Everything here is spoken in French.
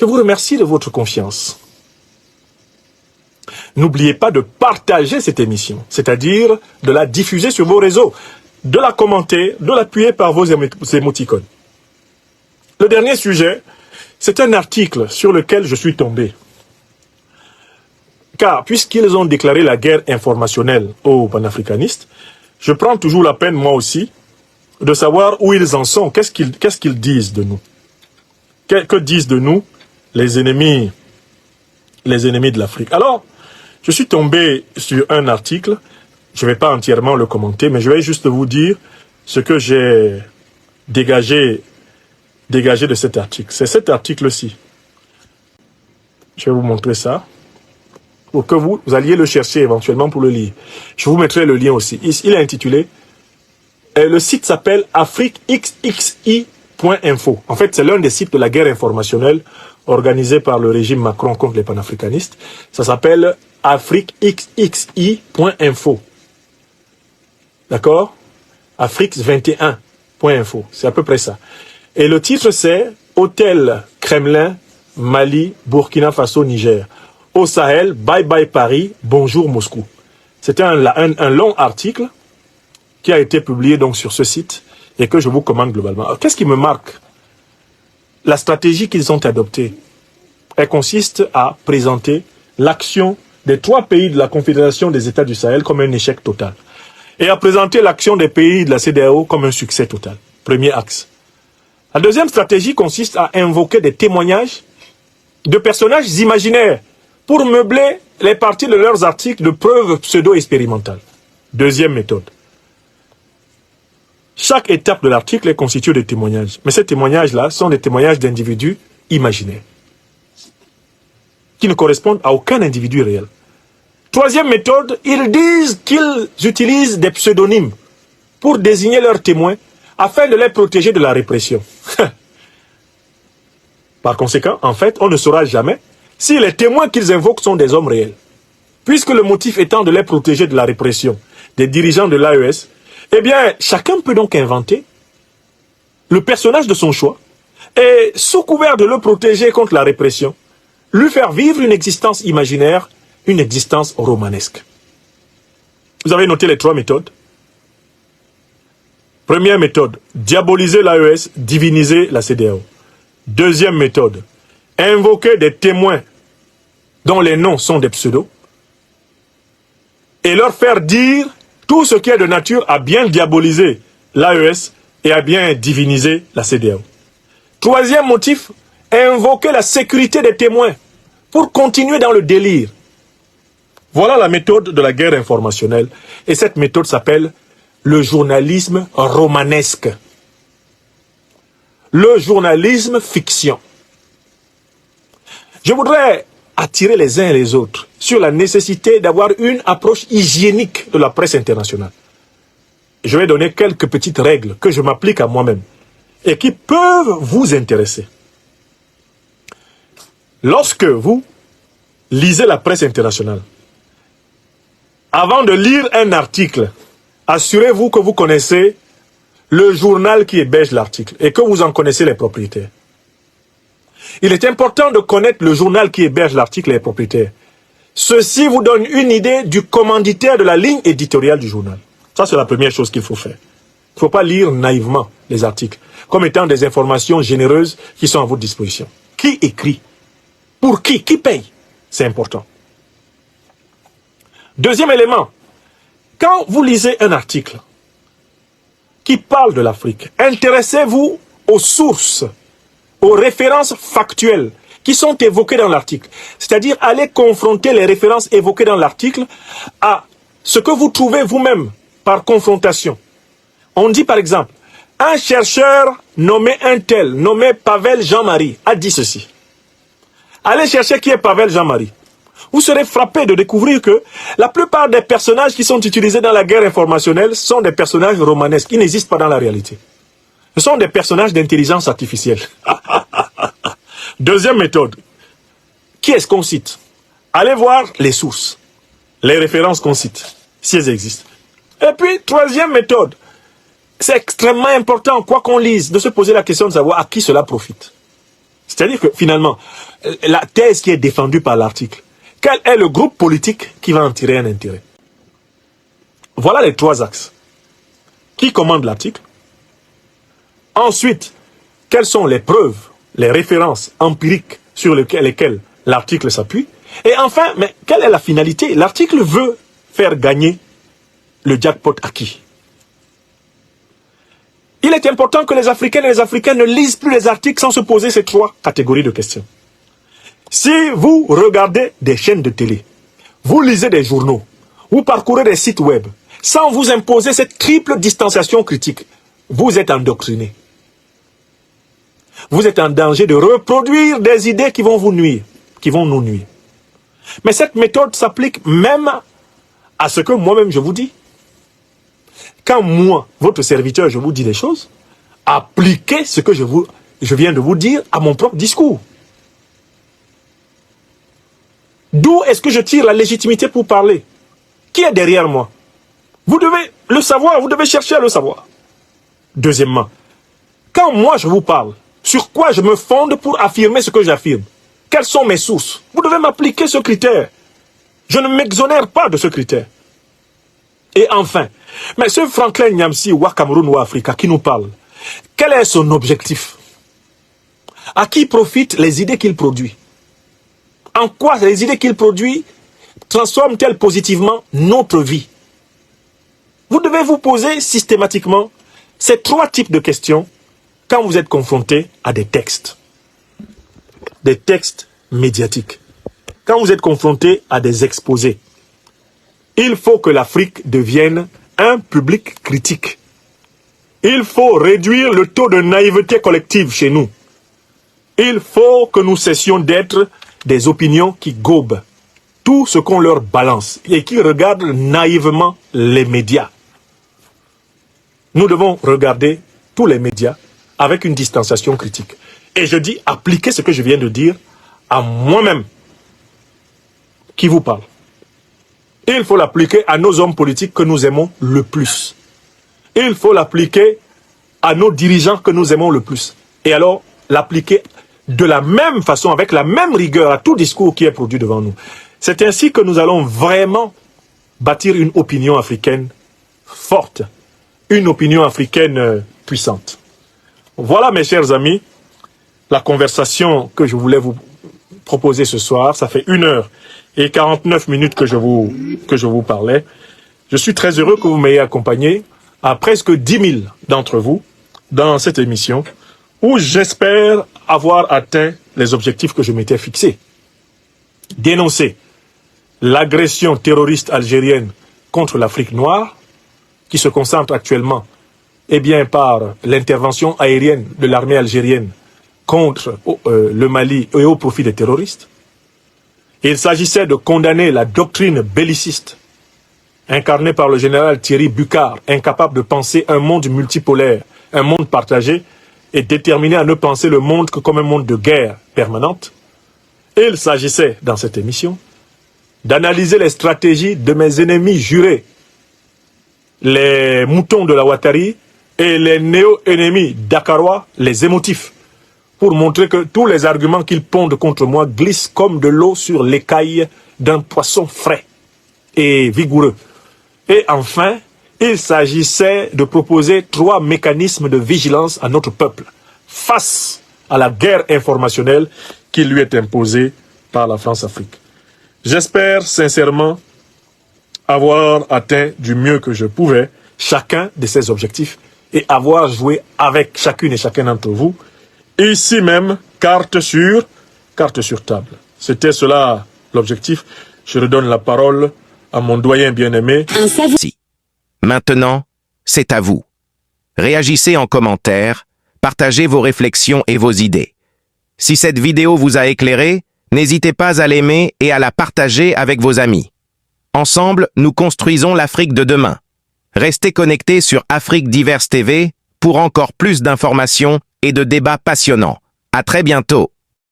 Je vous remercie de votre confiance. N'oubliez pas de partager cette émission, c'est-à-dire de la diffuser sur vos réseaux, de la commenter, de l'appuyer par vos émoticônes. Le dernier sujet, c'est un article sur lequel je suis tombé. Car, puisqu'ils ont déclaré la guerre informationnelle aux panafricanistes, je prends toujours la peine, moi aussi, de savoir où ils en sont, qu'est-ce qu'ils disent de nous. Que disent de nous les ennemis de l'Afrique. Alors, je suis tombé sur un article, je ne vais pas entièrement le commenter, mais je vais juste vous dire ce que j'ai dégagé de cet article. C'est cet article-ci. Je vais vous montrer ça, pour que vous alliez le chercher éventuellement pour le lire. Je vous mettrai le lien aussi. Il est intitulé, le site s'appelle afriquexxi.info. En fait, c'est l'un des sites de la guerre informationnelle organisée par le régime Macron contre les panafricanistes. Ça s'appelle afriquexxi.info. D'accord? afrique21.info. C'est à peu près ça. Et le titre, c'est Hôtel Kremlin, Mali, Burkina Faso, Niger. Au Sahel, bye bye Paris, bonjour Moscou. C'était un long article qui a été publié donc sur ce site et que je vous commande globalement. Qu'est-ce qui me marque? La stratégie qu'ils ont adoptée, elle consiste à présenter l'action des 3 pays de la Confédération des États du Sahel comme un échec total. Et à présenter l'action des pays de la CEDEAO comme un succès total. Premier axe. La deuxième stratégie consiste à invoquer des témoignages de personnages imaginaires pour meubler les parties de leurs articles de preuves pseudo-expérimentales. Deuxième méthode. Chaque étape de l'article est constituée de témoignages. Mais ces témoignages-là sont des témoignages d'individus imaginaires, qui ne correspondent à aucun individu réel. Troisième méthode, ils disent qu'ils utilisent des pseudonymes pour désigner leurs témoins afin de les protéger de la répression. Par conséquent, en fait, on ne saura jamais si les témoins qu'ils invoquent sont des hommes réels. Puisque le motif étant de les protéger de la répression des dirigeants de l'AES, eh bien, chacun peut donc inventer le personnage de son choix et, sous couvert de le protéger contre la répression, lui faire vivre une existence imaginaire, une existence romanesque. Vous avez noté les 3 méthodes. Première méthode, diaboliser l'AES, diviniser la CEDEAO. Deuxième méthode, invoquer des témoins dont les noms sont des pseudos et leur faire dire tout ce qui est de nature à bien diaboliser l'AES et à bien diviniser la CEDEAO. Troisième motif, invoquer la sécurité des témoins pour continuer dans le délire. Voilà la méthode de la guerre informationnelle. Et cette méthode s'appelle le journalisme romanesque. Le journalisme fiction. Je voudrais attirer les uns et les autres sur la nécessité d'avoir une approche hygiénique de la presse internationale. Je vais donner quelques petites règles que je m'applique à moi-même et qui peuvent vous intéresser. Lorsque vous lisez la presse internationale, avant de lire un article, assurez-vous que vous connaissez le journal qui héberge l'article et que vous en connaissez les propriétaires. Il est important de connaître le journal qui héberge l'article et les propriétaires. Ceci vous donne une idée du commanditaire de la ligne éditoriale du journal. Ça, c'est la première chose qu'il faut faire. Il ne faut pas lire naïvement les articles, comme étant des informations généreuses qui sont à votre disposition. Qui écrit? Pour qui? Qui paye? C'est important. Deuxième élément, quand vous lisez un article qui parle de l'Afrique, intéressez-vous aux sources, aux références factuelles qui sont évoquées dans l'article. C'est-à-dire, allez confronter les références évoquées dans l'article à ce que vous trouvez vous-même par confrontation. On dit par exemple, un chercheur nommé un tel, nommé Pavel Jean-Marie, a dit ceci. Allez chercher qui est Pavel Jean-Marie. Vous serez frappé de découvrir que la plupart des personnages qui sont utilisés dans la guerre informationnelle sont des personnages romanesques qui n'existent pas dans la réalité. Ce sont des personnages d'intelligence artificielle. Deuxième méthode. Qui est-ce qu'on cite? Allez voir les sources, les références qu'on cite, si elles existent. Et puis, troisième méthode. C'est extrêmement important, quoi qu'on lise, de se poser la question de savoir à qui cela profite. C'est-à-dire que finalement, la thèse qui est défendue par l'article, quel est le groupe politique qui va en tirer un intérêt? Voilà les 3 axes. Qui commande l'article? Ensuite, quelles sont les preuves, les références empiriques sur lesquelles l'article s'appuie? Et enfin, mais quelle est la finalité? L'article veut faire gagner le jackpot à qui? Il est important que les Africaines et les Africains ne lisent plus les articles sans se poser ces 3 catégories de questions. Si vous regardez des chaînes de télé, vous lisez des journaux, vous parcourez des sites web, sans vous imposer cette triple distanciation critique, vous êtes endoctriné. Vous êtes en danger de reproduire des idées qui vont vous nuire, qui vont nous nuire. Mais cette méthode s'applique même à ce que moi-même je vous dis. Quand moi, votre serviteur, je vous dis des choses, appliquez ce que je viens de vous dire à mon propre discours. D'où est-ce que je tire la légitimité pour parler? Qui est derrière moi? Vous devez le savoir, vous devez chercher à le savoir. Deuxièmement, quand moi je vous parle, sur quoi je me fonde pour affirmer ce que j'affirme? Quelles sont mes sources? Vous devez m'appliquer ce critère. Je ne m'exonère pas de ce critère. Et enfin, mais ce Franklin Nyamsi ou Cameroun ou Africa qui nous parle, quel est son objectif? À qui profitent les idées qu'il produit? En quoi les idées qu'il produit transforment-elles positivement notre vie? Vous devez vous poser systématiquement ces 3 types de questions quand vous êtes confronté à des textes médiatiques, quand vous êtes confronté à des exposés. Il faut que l'Afrique devienne un public critique. Il faut réduire le taux de naïveté collective chez nous. Il faut que nous cessions d'être des opinions qui gobent tout ce qu'on leur balance et qui regardent naïvement les médias. Nous devons regarder tous les médias avec une distanciation critique. Et je dis, appliquez ce que je viens de dire à moi-même qui vous parle. Et il faut l'appliquer à nos hommes politiques que nous aimons le plus. Et il faut l'appliquer à nos dirigeants que nous aimons le plus. Et alors, l'appliquer de la même façon, avec la même rigueur à tout discours qui est produit devant nous. C'est ainsi que nous allons vraiment bâtir une opinion africaine forte, une opinion africaine puissante. Voilà, mes chers amis, la conversation que je voulais vous proposer ce soir. Ça fait 1h49 que je vous parlais. Je suis très heureux que vous m'ayez accompagné à presque 10 000 d'entre vous dans cette émission où j'espère avoir atteint les objectifs que je m'étais fixés. Dénoncer l'agression terroriste algérienne contre l'Afrique noire, qui se concentre actuellement par l'intervention aérienne de l'armée algérienne contre le Mali et au profit des terroristes. Il s'agissait de condamner la doctrine belliciste incarnée par le général Thierry Bucquart, incapable de penser un monde multipolaire, un monde partagé, et déterminé à ne penser le monde que comme un monde de guerre permanente. Et il s'agissait, dans cette émission, d'analyser les stratégies de mes ennemis jurés, les moutons de la Ouattari et les néo-ennemis dakarois, les émotifs, pour montrer que tous les arguments qu'ils pondent contre moi glissent comme de l'eau sur l'écaille d'un poisson frais et vigoureux. Et enfin, il s'agissait de proposer 3 mécanismes de vigilance à notre peuple face à la guerre informationnelle qui lui est imposée par la France-Afrique. J'espère sincèrement avoir atteint du mieux que je pouvais chacun de ces objectifs et avoir joué avec chacune et chacun d'entre vous, ici même, carte sur table. C'était cela l'objectif. Je redonne la parole à mon doyen bien-aimé. Maintenant, c'est à vous. Réagissez en commentaire, partagez vos réflexions et vos idées. Si cette vidéo vous a éclairé, n'hésitez pas à l'aimer et à la partager avec vos amis. Ensemble, nous construisons l'Afrique de demain. Restez connectés sur Afrique Diverse TV pour encore plus d'informations et de débats passionnants. À très bientôt.